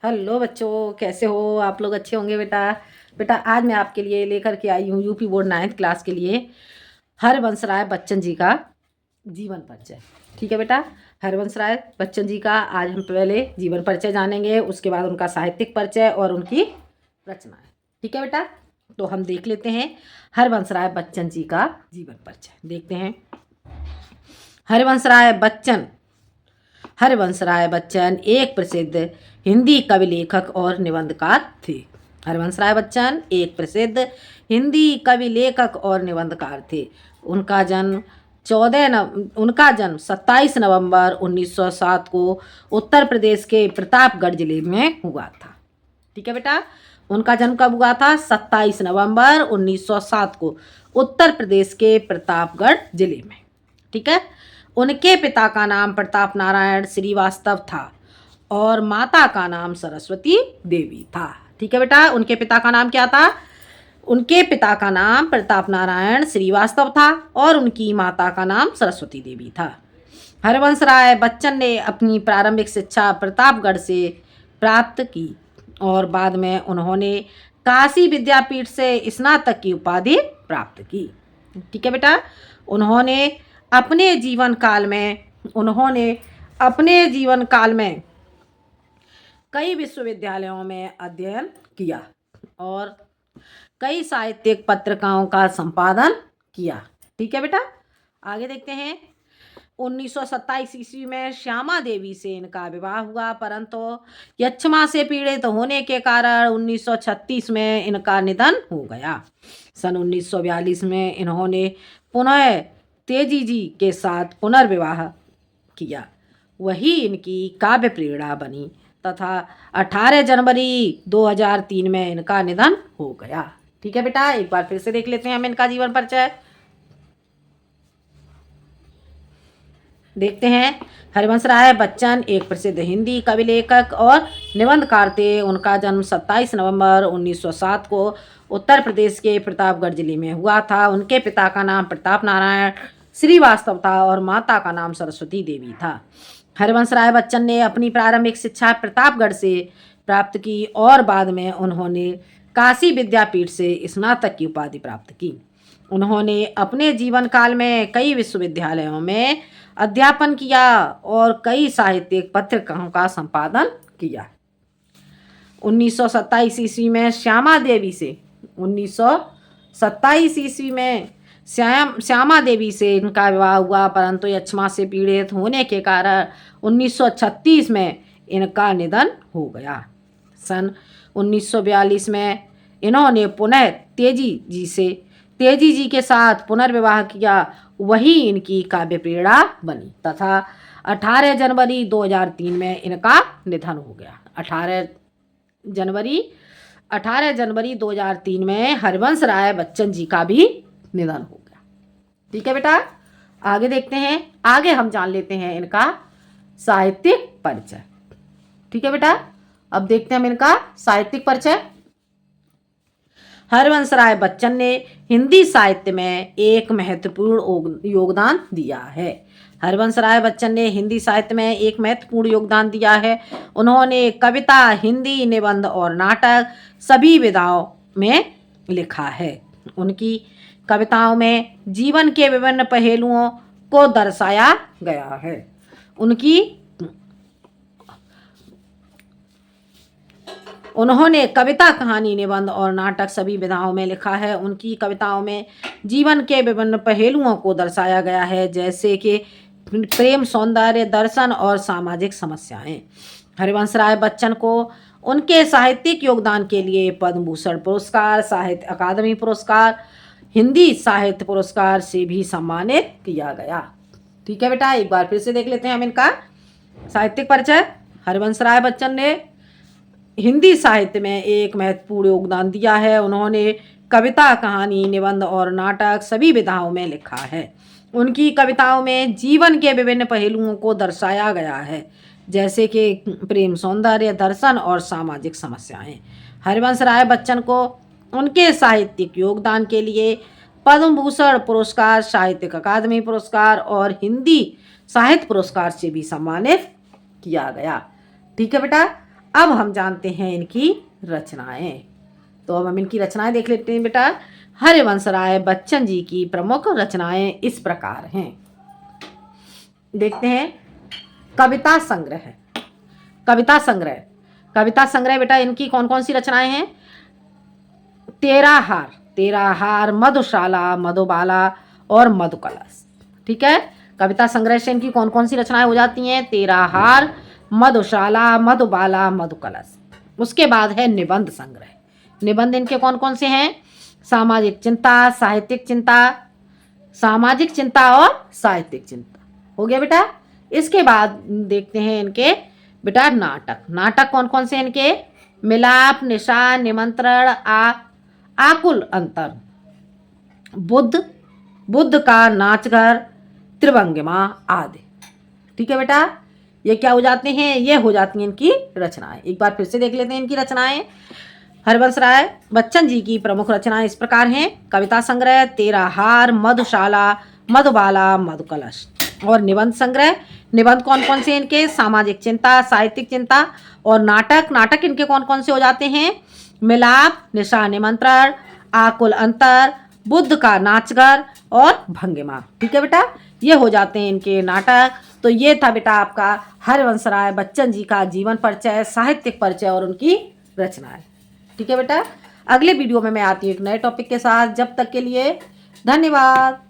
Hello बच्चों, कैसे हो आप लोग? अच्छे होंगे बेटा। बेटा आज मैं आपके लिए लेकर के आई हूँ यूपी बोर्ड 9th क्लास के लिए हरवंश राय बच्चन जी का जीवन परिचय। ठीक है बेटा, हरवंश राय बच्चन जी का आज हम पहले जीवन परिचय जानेंगे, उसके बाद उनका साहित्यिक परिचय और उनकी रचनाएं। ठीक है बेटा, तो हम देख लेते हैं हरवंश राय बच्चन जी का जीवन परिचय। देखते हैं। हरवंश राय बच्चन एक प्रसिद्ध हिंदी कवि, लेखक और निबंधकार थे। हरवंश राय बच्चन एक प्रसिद्ध हिंदी कवि, लेखक और निबंधकार थे। उनका जन्म 27 नवंबर 1907 को उत्तर प्रदेश के प्रतापगढ़ जिले में हुआ था। ठीक है बेटा, उनका जन्म कब हुआ था? 27 नवंबर 1907 को उत्तर प्रदेश के प्रतापगढ़ जिले में। ठीक है। उनके पिता का नाम प्रताप नारायण श्रीवास्तव था और माता का नाम सरस्वती देवी था। ठीक है बेटा, उनके पिता का नाम क्या था? उनके पिता का नाम प्रताप नारायण श्रीवास्तव था और उनकी माता का नाम सरस्वती देवी था। हरवंश राय बच्चन ने अपनी प्रारंभिक शिक्षा प्रतापगढ़ से प्राप्त की और बाद में उन्होंने काशी विद्यापीठ से स्नातक की उपाधि प्राप्त की। ठीक है बेटा, उन्होंने अपने जीवन काल में कई विश्वविद्यालयों में अध्ययन किया और कई साहित्यिक पत्रिकाओं का संपादन किया। ठीक है बेटा, आगे देखते हैं। 1927 ईस्वी में श्यामा देवी से इनका विवाह हुआ, परंतु यक्ष्मा से पीड़ित होने के कारण 1936 में इनका निधन हो गया। सन 1942 में इन्होंने पुनः तेजी जी के साथ पुनर्विवाह किया, वही इनकी काव्य प्रेरणा बनी तथा 18 जनवरी 2003 में इनका निधन हो गया। ठीक है बेटा, एक बार फिर से देख लेते हैं हम इनका जीवन परिचय। देखते हैं। हरवंश राय बच्चन एक प्रसिद्ध हिंदी कवि, लेखक और निबंधकार थे। उनका जन्म 27 नवंबर 1907 को उत्तर प्रदेश के प्रतापगढ़ जिले में हुआ था। उनके पिता का नाम प्रताप नारायण श्रीवास्तव था और माता का नाम सरस्वती देवी था। हरवंश राय बच्चन ने अपनी प्रारंभिक शिक्षा प्रतापगढ़ से प्राप्त की और बाद में उन्होंने काशी विद्यापीठ से स्नातक की उपाधि प्राप्त की। उन्होंने अपने जीवन काल में कई विश्वविद्यालयों में अध्यापन किया और कई साहित्यिक पत्रिकाओं का संपादन किया। 1927 ईस्वी में श्यामा देवी से इनका विवाह हुआ, परंतु यक्ष्मा से पीड़ित होने के कारण 1936 में इनका निधन हो गया। सन 1942 में इन्होंने पुनः तेजी जी के साथ पुनर्विवाह किया, वही इनकी काव्य प्रेरणा बनी तथा 18 जनवरी 2003 में इनका निधन हो गया। 18 जनवरी 2003 में हरवंश राय बच्चन जी का भी निधन हो गया। ठीक है बेटा, आगे देखते हैं। आगे हम जान लेते हैं इनका साहित्यिक परिचय। ठीक है बेटा, अब देखते हैं हम इनका साहित्यिक परिचय। हरवंश राय बच्चन ने हिंदी साहित्य में एक महत्वपूर्ण योगदान दिया है। हरवंश राय बच्चन ने हिंदी साहित्य में एक महत्वपूर्ण योगदान दिया है। उन्होंने कविता, हिंदी, निबंध और नाटक सभी विधाओं में लिखा है। उनकी कविताओं में जीवन के विभिन्न पहलुओं को दर्शाया गया है। उन्होंने कविता, कहानी, निबंध और नाटक सभी विधाओं में लिखा है। उनकी कविताओं में जीवन के विभिन्न पहलुओं को दर्शाया गया है, जैसे कि प्रेम, सौंदर्य, दर्शन और सामाजिक समस्याएं। हरवंश राय बच्चन को उनके साहित्यिक योगदान के लिए पद्म भूषण पुरस्कार, साहित्य अकादमी पुरस्कार, हिंदी साहित्य पुरस्कार से भी सम्मानित किया गया। ठीक है बेटा, एक बार फिर से देख लेते हैं हम इनका साहित्यिक परिचय। हरवंश राय बच्चन ने हिंदी साहित्य में एक महत्वपूर्ण योगदान दिया है। उन्होंने कविता, कहानी, निबंध और नाटक सभी विधाओं में लिखा है। उनकी कविताओं में जीवन के विभिन्न पहलुओं को दर्शाया गया है, जैसे कि प्रेम, सौंदर्य, दर्शन और सामाजिक समस्याएं। हरवंश राय बच्चन को उनके साहित्यिक योगदान के लिए पद्म भूषण पुरस्कार, साहित्य अकादमी पुरस्कार और हिंदी साहित्य पुरस्कार से भी सम्मानित किया गया। ठीक है बेटा, अब हम जानते हैं इनकी रचनाएं। तो अब हम इनकी रचनाएं देख लेते हैं बेटा। हरिवंश राय बच्चन जी की प्रमुख रचनाएं इस प्रकार हैं। देखते हैं। कविता संग्रह। कविता संग्रह। कविता संग्रह बेटा इनकी कौन कौन सी रचनाएं हैं? तेरा हार, तेरा हार, मधुशाला, मधुबाला और मधुकलश। ठीक है। कविता संग्रह से इनकी कौन कौन सी रचनाएं हो जाती हैं? तेरा हार, मधुशाला, मधुबाला, मधुकलश। उसके बाद है निबंध संग्रह। निबंध इनके कौन कौन से हैं? सामाजिक चिंता, साहित्यिक चिंता, सामाजिक चिंता और साहित्यिक चिंता। हो गया बेटा। इसके बाद देखते हैं इनके बेटा नाटक। नाटक कौन कौन से इनके? मिलाप, निशा, निमंत्रण, आकुल अंतर, बुद्ध, बुद्ध का नाचघर, त्रिभंगिमा आदि। ठीक है बेटा। ये क्या हो जाते हैं? ये हो जाती हैं इनकी रचनाएं। एक बार फिर से देख लेते हैं इनकी रचनाएं। हरिवंश राय बच्चन जी की प्रमुख रचनाएं इस प्रकार हैं। कविता संग्रह, तेरा हार, मधुशाला, मधुबाला, मधुकलश। और निबंध संग्रह। निबंध कौन कौन से इनके? सामाजिक चिंता, साहित्यिक चिंता और नाटक। नाटक इनके कौन कौन से हो जाते हैं? मिलाप, निशा, निमंत्रण, आकुल अंतर, बुद्ध का नाचघर और भंगिमा। ठीक है बेटा। ये हो जाते हैं इनके नाटक। तो ये था बेटा आपका हरिवंश राय बच्चन जी का जीवन परिचय, साहित्यिक परिचय और उनकी रचनाएं। ठीक है बेटा। अगले वीडियो में मैं आती हूँ एक नए टॉपिक के साथ। जब तक के लिए धन्यवाद।